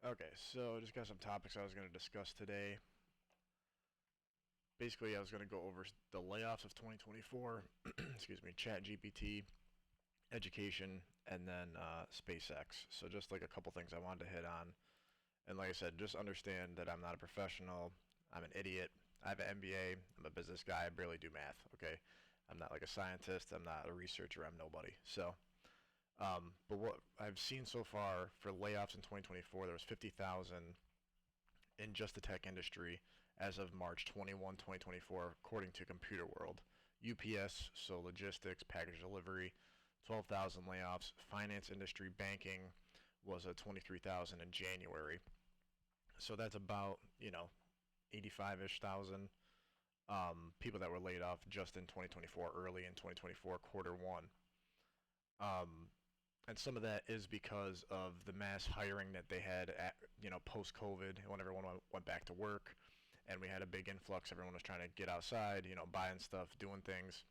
Okay, so just got some topics I was going to discuss today. Basically, I was going to go over the layoffs of 2024, excuse me, ChatGPT, education, and then SpaceX. So just like a couple things I wanted to hit on. And like I said, just understand that I'm not a professional. I'm an idiot. I have an MBA. I'm a business guy. I barely do math, okay? I'm not like a scientist. I'm not a researcher. I'm nobody. But what I've seen so far for layoffs in 2024, there was 50,000 in just the tech industry as of March 21, 2024, according to Computer World. UPS, so logistics, package delivery, 12,000 layoffs. Finance industry, banking was a 23,000 in January. So that's about 85-ish thousand people that were laid off just in 2024, early in 2024, quarter one. Um, and some of that is because of the mass hiring that they had at post COVID when everyone went back to work, and we had a big influx. Everyone was trying to get outside, buying stuff, doing things.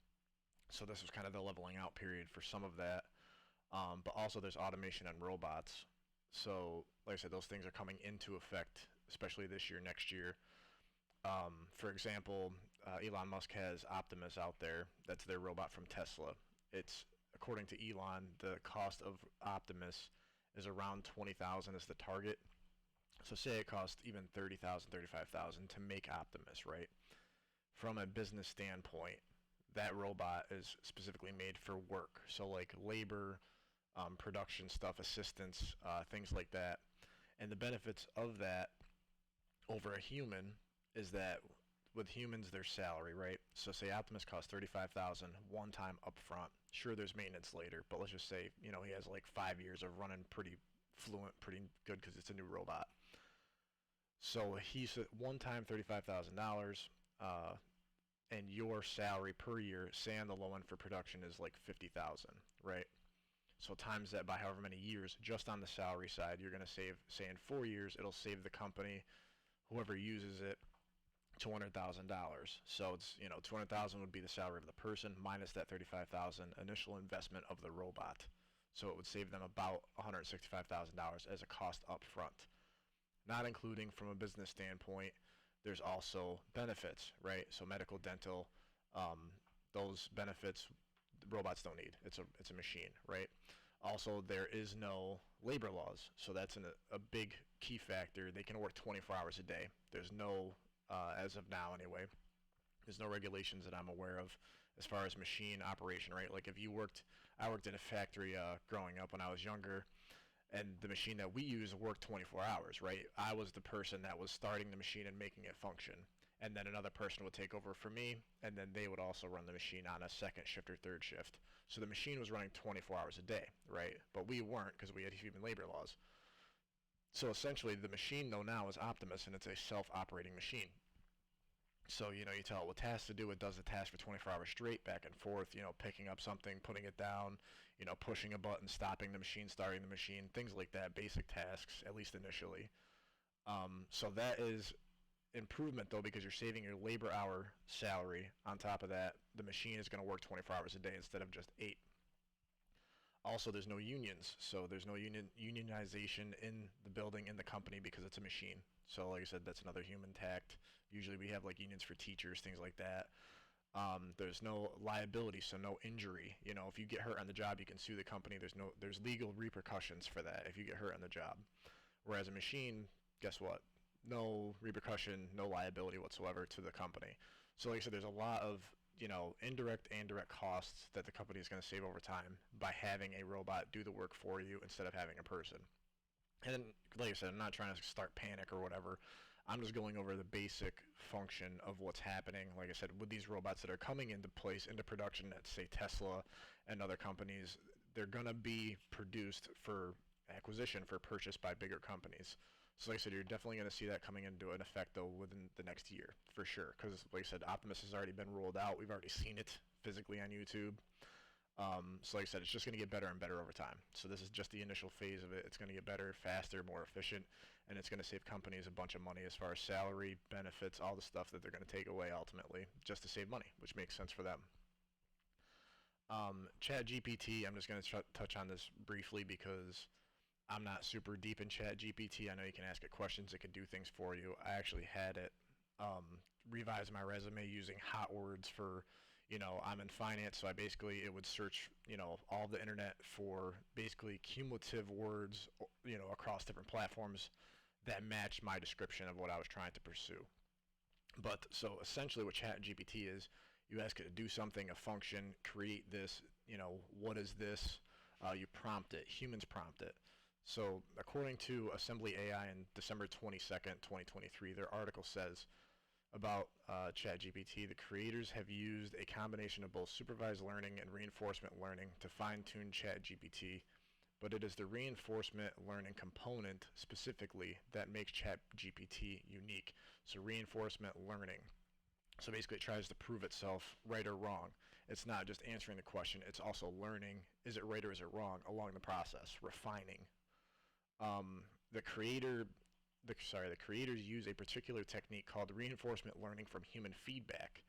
So this was kind of the leveling out period for some of that. But also there's automation and robots. So like I said, those things are coming into effect, especially this year, next year. For example, Elon Musk has Optimus out there. That's their robot from Tesla. It's according to Elon, the cost of Optimus is around 20,000 as the target. So say it costs even 30,000, 35,000 to make Optimus, right? From a business standpoint, that robot is specifically made for work. So like labor, production stuff, assistance, things like that. And the benefits of that over a human is that with humans there's salary, right? So say Optimus costs 35,000 one time upfront. Sure, there's maintenance later, but let's just say he has like 5 years of running pretty fluent, pretty good because it's a new robot. So he's one time $35,000, and your salary per year, say on the low end for production, is like 50,000, right? So times that by however many years, just on the salary side, you're going to save. Say in 4 years, it'll save the company, whoever uses it, $200,000. So it's 200,000 would be the salary of the person minus that 35,000 initial investment of the robot. So it would save them about $165,000 as a cost up front. Not including from a business standpoint, there's also benefits, right? So medical, dental, those benefits robots don't need. It's a machine, right? Also, there is no labor laws, so that's a big key factor. They can work 24 hours a day. There's no, as of now anyway, there's no regulations that I'm aware of as far as machine operation, right? Like if you worked, I worked in a factory growing up when I was younger, and the machine that we use worked 24 hours, right? I was the person that was starting the machine and making it function. And then another person would take over for me, and then they would also run the machine on a second shift or third shift. So the machine was running 24 hours a day, right? But we weren't because we had human labor laws. So essentially, the machine, though, now is Optimus, and it's a self-operating machine. So, you tell it what tasks to do. It does the task for 24 hours straight, back and forth, picking up something, putting it down, pushing a button, stopping the machine, starting the machine, things like that, basic tasks, at least initially. So that is improvement, though, because you're saving your labor hour salary. On top of that, the machine is going to work 24 hours a day instead of just 8. Also, there's no unions, so there's no unionization in the building, in the company, because it's a machine. So like I said, that's another human tact. Usually we have like unions for teachers, things like that. There's no liability, so no injury. If you get hurt on the job, you can sue the company. There's legal repercussions for that if you get hurt on the job. Whereas a machine, guess what? No repercussion, no liability whatsoever to the company. So like I said, there's a lot of indirect and direct costs that the company is going to save over time by having a robot do the work for you instead of having a person. And like I said, I'm not trying to start panic or whatever. I'm just going over the basic function of what's happening. Like I said, with these robots that are coming into place, into production at, say, Tesla and other companies, they're going to be produced for acquisition, for purchase by bigger companies. So like I said, you're definitely going to see that coming into an effect, though, within the next year, for sure. Because like I said, Optimus has already been rolled out. We've already seen it physically on YouTube. So like I said, it's just going to get better and better over time. So this is just the initial phase of it. It's going to get better, faster, more efficient, and it's going to save companies a bunch of money as far as salary, benefits, all the stuff that they're going to take away ultimately, just to save money, which makes sense for them. ChatGPT, I'm just going to touch on this briefly because I'm not super deep in ChatGPT. I know you can ask it questions, it can do things for you. I actually had it um, revise my resume using hot words for, I'm in finance, so it would search, all the internet for basically cumulative words, across different platforms that matched my description of what I was trying to pursue. But so essentially, what ChatGPT is, you ask it to do something, a function, create this, what is this? You prompt it, humans prompt it. So, according to Assembly AI in December 22nd, 2023, their article says about ChatGPT, the creators have used a combination of both supervised learning and reinforcement learning to fine tune ChatGPT, but it is the reinforcement learning component specifically that makes ChatGPT unique. So, reinforcement learning. So basically, it tries to prove itself right or wrong. It's not just answering the question; it's also learning: is it right or is it wrong along the process, refining. Um, the creator, the creators use a particular technique called reinforcement learning from human feedback,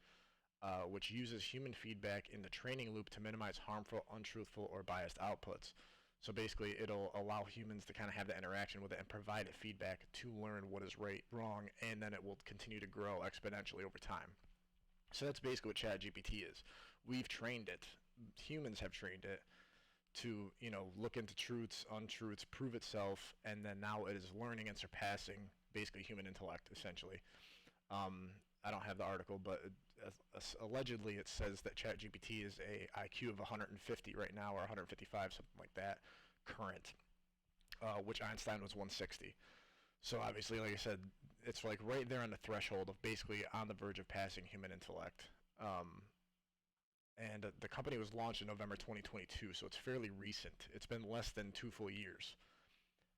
which uses human feedback in the training loop to minimize harmful, untruthful, or biased outputs. So basically, it'll allow humans to kind of have that interaction with it and provide it feedback to learn what is right, wrong, and then it will continue to grow exponentially over time. So that's basically what ChatGPT is. We've trained it. Humans have trained it to, look into truths, untruths, prove itself, and then now it is learning and surpassing basically human intellect, essentially. I don't have the article, but allegedly it says that ChatGPT is a IQ of 150 right now, or 155, something like that, current, which Einstein was 160. So obviously, like I said, it's like right there on the threshold of basically on the verge of passing human intellect. Um, and the company was launched in November 2022, so it's fairly recent. It's been less than 2 full years,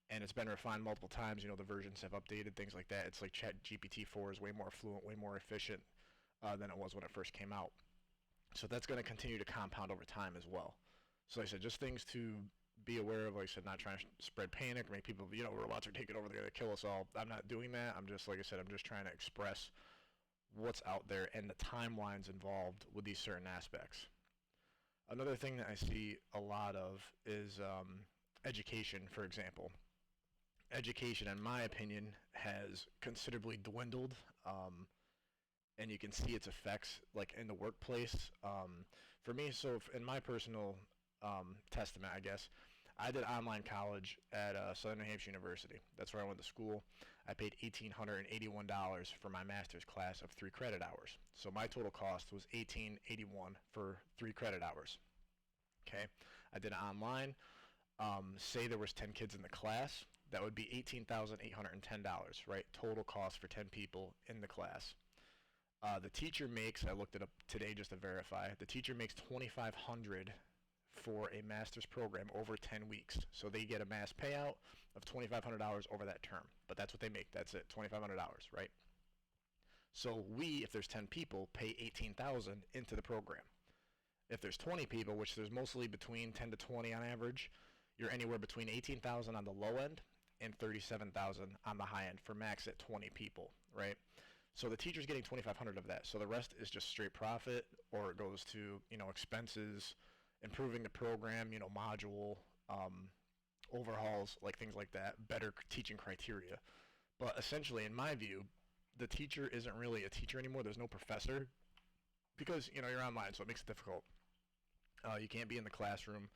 and it's been refined multiple times. The versions have updated, things like that. It's like ChatGPT 4 is way more fluent, way more efficient than it was when it first came out. So that's going to continue to compound over time as well. So like I said, just things to be aware of. Like I said, not trying to spread panic or make people, robots are taking over, they're going to kill us all. I'm not doing that. I'm just, like I said, I'm just trying to express what's out there and the timelines involved with these certain aspects. Another thing that I see a lot of is education, for example. Education, in my opinion, has considerably dwindled, and you can see its effects like in the workplace. For me, so in my personal testament, I guess, I did online college at Southern New Hampshire University. That's where I went to school. I paid $1,881 for my master's class of 3 credit hours. So my total cost was $1,881 for 3 credit hours. Okay, I did it online. Say there was 10 kids in the class, that would be $18,810, right? Total cost for 10 people in the class. The teacher makes, I looked it up today just to verify, the teacher makes $2,500 for a master's program over 10 weeks. So they get a mass payout of $2,500 over that term. But that's what they make. That's it, $2,500, right? So we, if there's 10 people, pay $18,000 into the program. If there's 20 people, which there's mostly between 10 to 20 on average, you're anywhere between $18,000 on the low end and $37,000 on the high end for max at 20 people, right? So the teacher's getting $2,500 of that. So the rest is just straight profit, or it goes to, expenses, improving the program, module, overhauls, like things like that, better teaching criteria. But essentially, in my view, the teacher isn't really a teacher anymore. There's no professor because, you're online, so it makes it difficult. You can't be in the classroom.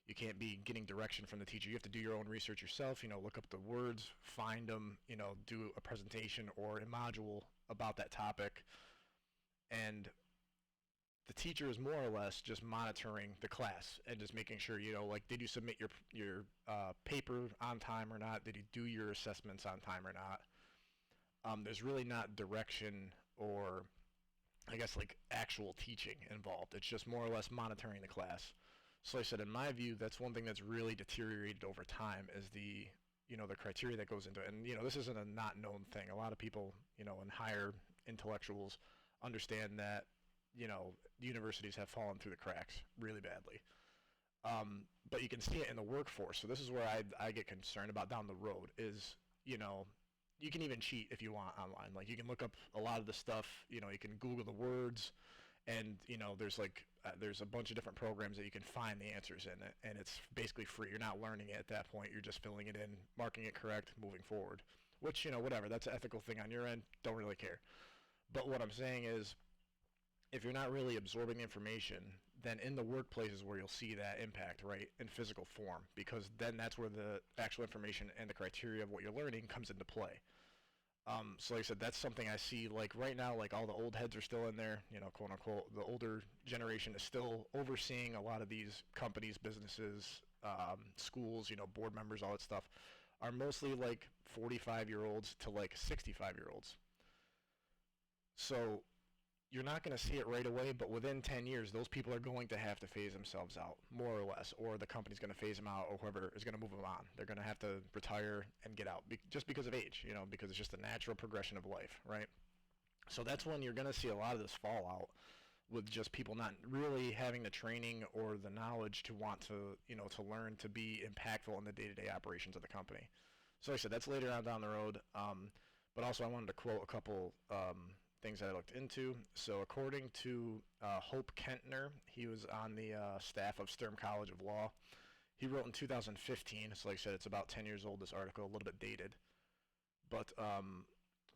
You can't be getting direction from the teacher. You have to do your own research yourself, look up the words, find them, do a presentation or a module about that topic. And the teacher is more or less just monitoring the class and just making sure, like, did you submit your paper on time or not? Did you do your assessments on time or not? There's really not direction or, I guess, like, actual teaching involved. It's just more or less monitoring the class. So like I said, in my view, that's one thing that's really deteriorated over time is the criteria that goes into it. And, this isn't a not known thing. A lot of people, and higher intellectuals understand that, universities have fallen through the cracks really badly. But you can see it in the workforce. So this is where I get concerned about down the road is, you can even cheat if you want online. Like, you can look up a lot of the stuff, you can Google the words And there's a bunch of different programs that you can find the answers in it, and it's basically free. You're not learning it at that point. You're just filling it in, marking it correct, moving forward. Which, whatever. That's an ethical thing on your end. Don't really care. But what I'm saying is, if you're not really absorbing the information, then in the workplaces where you'll see that impact, right, in physical form, because then that's where the actual information and the criteria of what you're learning comes into play. So like I said, that's something I see, like right now, like all the old heads are still in there, quote unquote. The older generation is still overseeing a lot of these companies, businesses, schools, board members, all that stuff, are mostly like 45-year-olds to like 65-year-olds. So you're not going to see it right away, but within 10 years, those people are going to have to phase themselves out, more or less, or the company's going to phase them out, or whoever is going to move them on. They're going to have to retire and get out, just because of age, because it's just a natural progression of life, right? So that's when you're going to see a lot of this fallout with just people not really having the training or the knowledge to want to, to learn to be impactful in the day-to-day operations of the company. So like I said, that's later on down the road. But also I wanted to quote a couple things that I looked into. So according to Hope Kentner, he was on the staff of Sturm College of Law. He wrote in 2015, so like I said, it's about 10 years old, this article, a little bit dated. But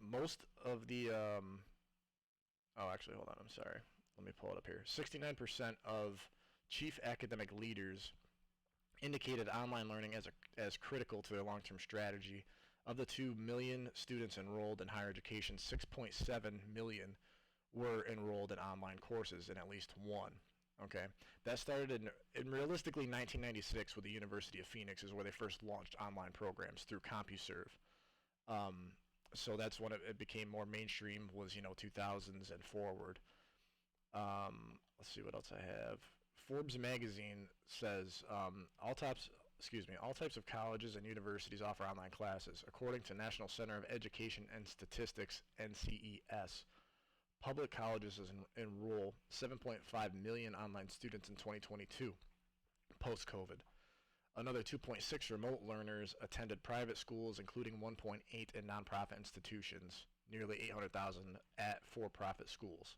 most of the, oh, actually, hold on, I'm sorry. Let me pull it up here. 69% of chief academic leaders indicated online learning as critical to their long-term strategy. Of the 2 million students enrolled in higher education, 6.7 million were enrolled in online courses in at least one. Okay, that started in realistically 1996 with the University of Phoenix is where they first launched online programs through CompuServe. So that's when it became more mainstream, was 2000s and forward. Let's see what else I have. Forbes magazine says all types of colleges and universities offer online classes. According to National Center of Education and Statistics, NCES, public colleges enroll 7.5 million online students in 2022, post-COVID. Another 2.6 remote learners attended private schools, including 1.8 in nonprofit institutions, nearly 800,000 at for-profit schools.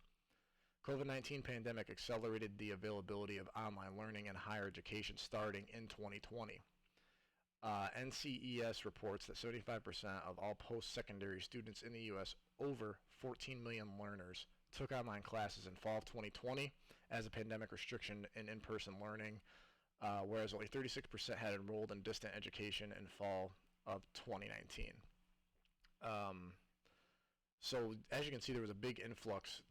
COVID-19 pandemic accelerated the availability of online learning in higher education starting in 2020. NCES reports that 75% of all post-secondary students in the U.S., over 14 million learners, took online classes in fall of 2020 as a pandemic restriction in in-person learning, whereas only 36% had enrolled in distant education in fall of 2019. So as you can see, there was a big influx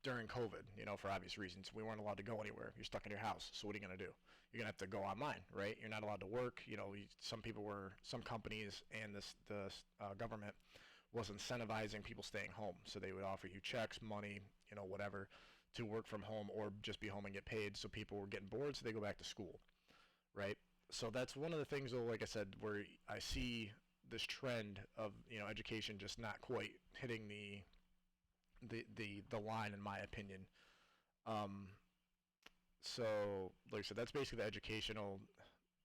during COVID, for obvious reasons. We weren't allowed to go anywhere. You're stuck in your house. So what are you going to do? You're going to have to go online, right? You're not allowed to work. Some companies and the government was incentivizing people staying home. So they would offer you checks, money, whatever, to work from home or just be home and get paid. So people were getting bored, so they go back to school, right? So that's one of the things, though, like I said, where I see this trend of, education just not quite hitting the line, in my opinion. So like I said, that's basically the educational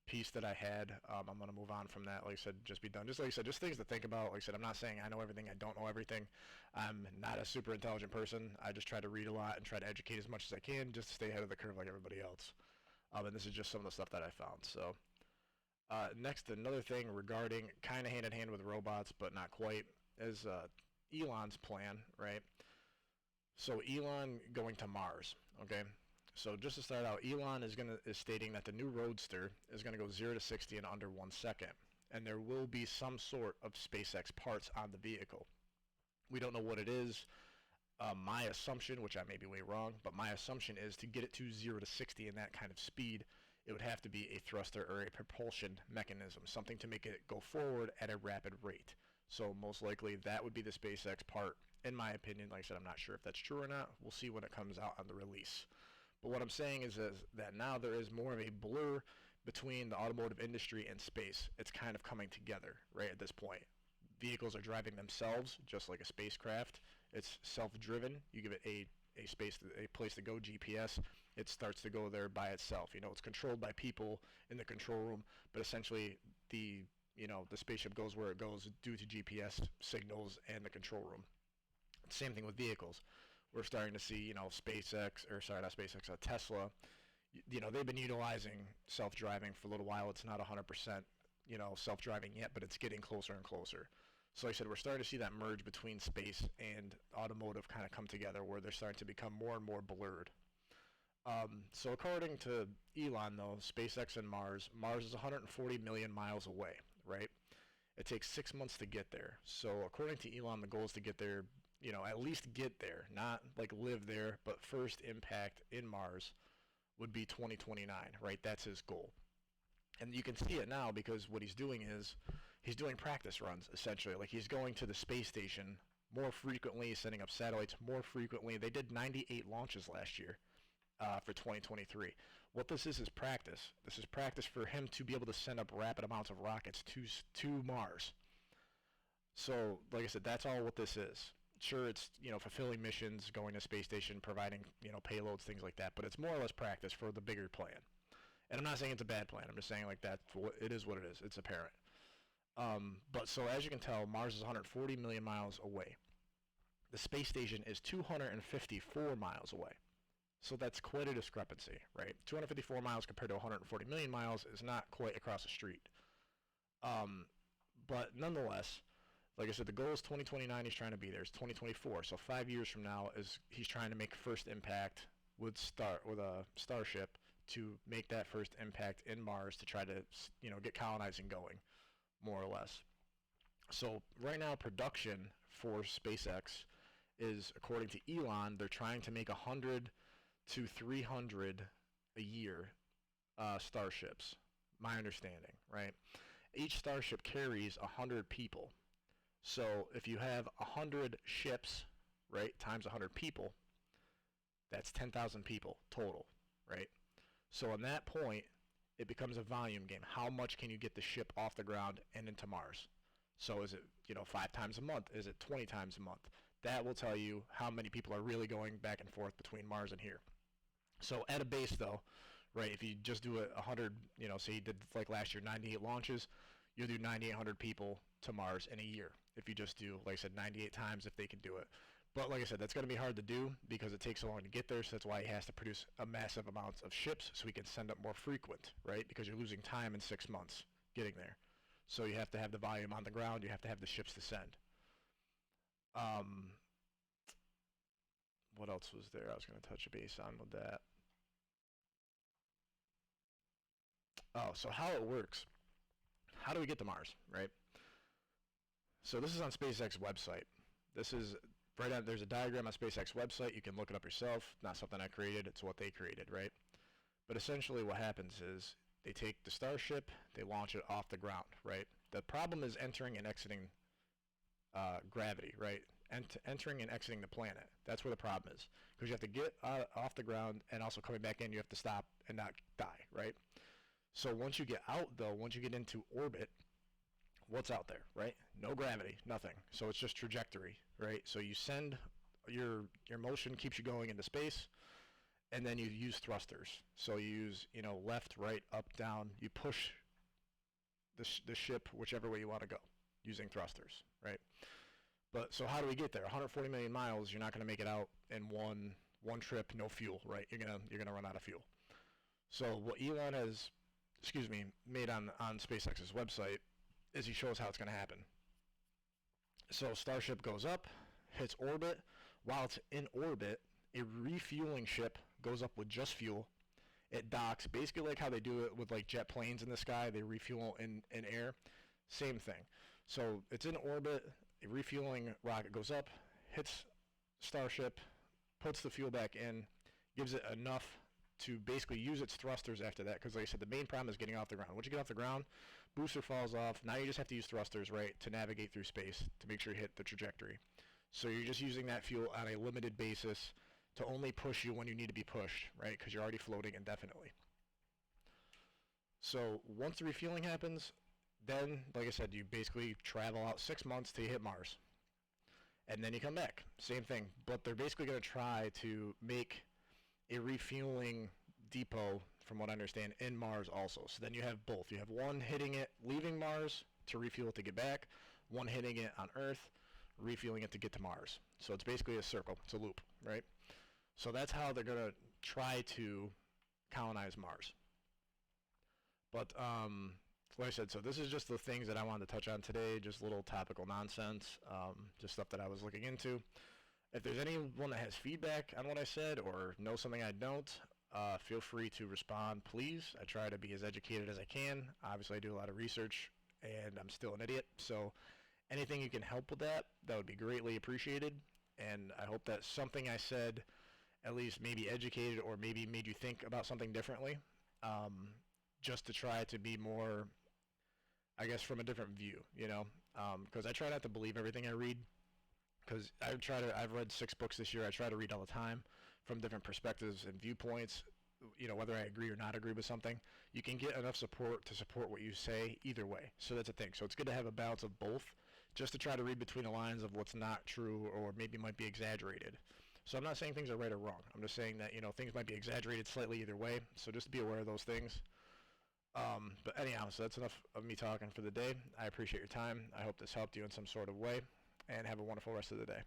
piece that I had. I'm going to move on from that. Like I said, just be done. Just like I said, just things to think about. Like I said, I'm not saying I know everything. I don't know everything. I'm not a super intelligent person. I just try to read a lot and try to educate as much as I can just to stay ahead of the curve like everybody else. And this is just some of the stuff that I found. So next, another thing regarding kind of hand in hand with robots, but not quite, is Elon's plan, right? So Elon going to Mars, okay? So just to start out, Elon is stating that the new Roadster is going to go 0 to 60 in under 1 second, and there will be some sort of SpaceX parts on the vehicle. We don't know what it is. My assumption, which I may be way wrong, but my assumption is to get it to 0 to 60 in that kind of speed, it would have to be a thruster or a propulsion mechanism, something to make it go forward at a rapid rate. So most likely that would be the SpaceX part. In my opinion, like I said, I'm not sure if that's true or not. We'll see when it comes out on the release. But what I'm saying is that now there is more of a blur between the automotive industry and space. It's kind of coming together, right, at this point. Vehicles are driving themselves, just like a spacecraft. It's self-driven. You give it a place to go, GPS. It starts to go there by itself. It's controlled by people in the control room, but essentially the spaceship goes where it goes due to GPS signals and the control room. Same thing with vehicles. We're starting to see, SpaceX, or sorry, not SpaceX, Tesla, they've been utilizing self-driving for a little while. It's not 100%, self-driving yet, but it's getting closer and closer. So like I said, we're starting to see that merge between space and automotive kind of come together, where they're starting to become more and more blurred. So according to Elon, though, SpaceX and Mars is 140 million miles away, right? It takes 6 months to get there. So according to Elon, the goal is to get there, at least get there, not like live there, but first impact in Mars would be 2029, right? That's his goal. And you can see it now because what he's doing is he's doing practice runs, essentially. Like, he's going to the space station more frequently, setting up satellites more frequently. They did 98 launches last year for 2023. What this is practice. This is practice for him to be able to send up rapid amounts of rockets to Mars. So, like I said, that's all what this is. Sure, it's, fulfilling missions, going to space station, providing, payloads, things like that, but it's more or less practice for the bigger plan. And I'm not saying it's a bad plan. I'm just saying, like, it is what it is. It's apparent. But so as you can tell, Mars is 140 million miles away. The space station is 254 miles away. So that's quite a discrepancy, right? 254 miles compared to 140 million miles is not quite across the street. But nonetheless, like I said, the goal is 2029. He's trying to be there. It's 2024. So 5 years from now is he's trying to make first impact with a Starship to make that first impact in Mars to try to, get colonizing going, more or less. So right now, production for SpaceX is, according to Elon, they're trying to make 100 to 300 a year Starships, my understanding, right? Each Starship carries 100 people. So if you have 100 ships, right, times 100 people, that's 10,000 people total, right? So on that point, it becomes a volume game. How much can you get the ship off the ground and into Mars? So is it, 5 times a month? Is it 20 times a month? That will tell you how many people are really going back and forth between Mars and here. So at a base, though, right, if you just do 100, say you did, like last year, 98 launches, you'll do 9,800 people to Mars in a year. If you just do, like I said, 98 times, if they can do it. But like I said, that's going to be hard to do because it takes so long to get there, so that's why he has to produce a massive amounts of ships so he can send up more frequent, right? Because you're losing time in 6 months getting there. So you have to have the volume on the ground, you have to have the ships to send. What else was there I was going to touch base on with that? Oh, so how it works. How do we get to Mars, right? So this is on SpaceX website. This is right on, there's a diagram on SpaceX website. You can look it up yourself. Not something I created. It's what they created, right? But essentially what happens is they take the Starship, they launch it off the ground, right? The problem is entering and exiting gravity, right? Entering and exiting the planet. That's where the problem is. Because you have to get off the ground, and also coming back in, you have to stop and not die, right? So once you get out, though, once you get into orbit, what's out there, right? No gravity, nothing. So it's just trajectory, right? So you send, your motion keeps you going into space, and then you use thrusters. So you use, left, right, up, down. You push the ship whichever way you want to go using thrusters, right? But so how do we get there? 140 million miles, you're not going to make it out in one trip, no fuel, right? You're gonna run out of fuel. So what Elon has, made on SpaceX's website is he shows how it's going to happen. So Starship goes up, hits orbit. While it's in orbit, a refueling ship goes up with just fuel. It docks, basically like how they do it with like jet planes in the sky. They refuel in air. Same thing. So it's in orbit. A refueling rocket goes up, hits Starship, puts the fuel back in, gives it enough to basically use its thrusters after that, because like I said, the main problem is getting off the ground. Once you get off the ground, booster falls off. Now you just have to use thrusters, right, to navigate through space to make sure you hit the trajectory. So you're just using that fuel on a limited basis to only push you when you need to be pushed, right, because you're already floating indefinitely. So once the refueling happens, then, like I said, you basically travel out 6 months till you hit Mars. And then you come back. Same thing. But they're basically going to try to make a refueling depot, from what I understand, in Mars also. So then you have both. You have one hitting it, leaving Mars to refuel it to get back, one hitting it on Earth, refueling it to get to Mars. So it's basically a circle. It's a loop, right? So that's how they're going to try to colonize Mars. But like I said, so this is just the things that I wanted to touch on today, just little topical nonsense, just stuff that I was looking into. If there's anyone that has feedback on what I said or knows something I don't, feel free to respond, please. I try to be as educated as I can. Obviously, I do a lot of research, and I'm still an idiot. So anything you can help with that, that would be greatly appreciated. And I hope that something I said at least maybe educated or maybe made you think about something differently, just to try to be more, I guess, from a different view, you know, because I try not to believe everything I read, because I've read 6 books this year. I try to read all the time from different perspectives and viewpoints, you know, whether I agree or not agree with something. You can get enough support to support what you say either way. So that's a thing. So it's good to have a balance of both, just to try to read between the lines of what's not true or maybe might be exaggerated. So I'm not saying things are right or wrong. I'm just saying that, you know, things might be exaggerated slightly either way. So just be aware of those things. But anyhow, so that's enough of me talking for the day. I appreciate your time. I hope this helped you in some sort of way, and have a wonderful rest of the day.